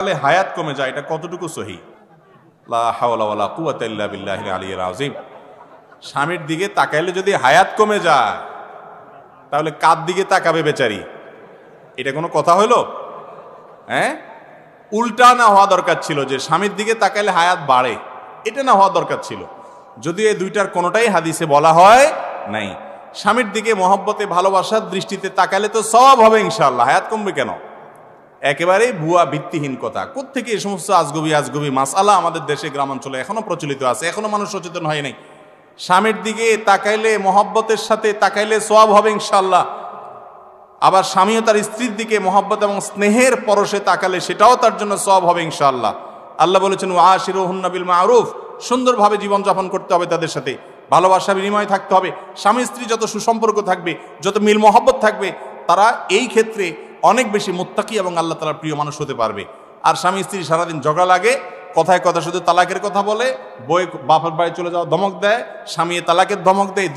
তাহলে হায়াত কমে যায়, এটা কতটুকু সহি? লা হাওলা ওয়ালা কুওয়াতা ইল্লা বিল্লাহিল আলিয়্যিল আযীম। স্বামীর দিকে তাকাইলে যদি হায়াত কমে যায়, তাহলে কার দিকে তাকাবে বেচারি? এটা কোনো কথা হলো? হ্যাঁ, উল্টা না হওয়া দরকার ছিল, যে স্বামীর দিকে তাকাইলে হায়াত বাড়ে, এটা না হওয়া দরকার ছিল। যদিও এই দুইটার কোনোটাই হাদিসে বলা হয় নাই। স্বামীর দিকে মহব্বতে ভালোবাসার দৃষ্টিতে তাকালে তো সওয়াব হবে ইনশাআল্লাহ, হায়াত কমবে কেন? একেবারেই ভুয়া ভিত্তিহীন কথা। কোত্থেকে এই সমস্ত আজগবি মাসআলা আমাদের দেশে গ্রামাঞ্চলে এখনো প্রচলিত আছে, এখনো মানুষ সচেতন হয় নাই। স্বামীর দিকে তাকাইলে, মহব্বতের সাথে তাকাইলে সওয়াব হবে ইনশাআল্লাহ। আবার স্বামীও তার স্ত্রীর দিকে মহব্বত এবং স্নেহের পরশে তাকালে সেটাও তার জন্য সওয়াব হবে ইনশাআল্লাহ। আল্লাহ বলেছেন ওয়াশিরুহুন্না বিল মারুফ, সুন্দরভাবে জীবনযাপন করতে হবে, তাদের সাথে ভালোবাসা বিনিময় থাকতে হবে। স্বামী স্ত্রী যত সুসম্পর্ক থাকবে, যত মিল মহব্বত থাকবে, তারা এই ক্ষেত্রে অনেক বেশি মুত্তাকি এবং আল্লাহ তাআলার প্রিয় মানুষ হতে পারবে। আর স্বামী স্ত্রী সারাদিন ঝগড়া লাগে, কথায় কথা শুধু তালাকের কথা বলে, বই বাপের বাড়ি চলে যাওয়া ধমক দেয়, স্বামী তালাকের ধমক দেয়।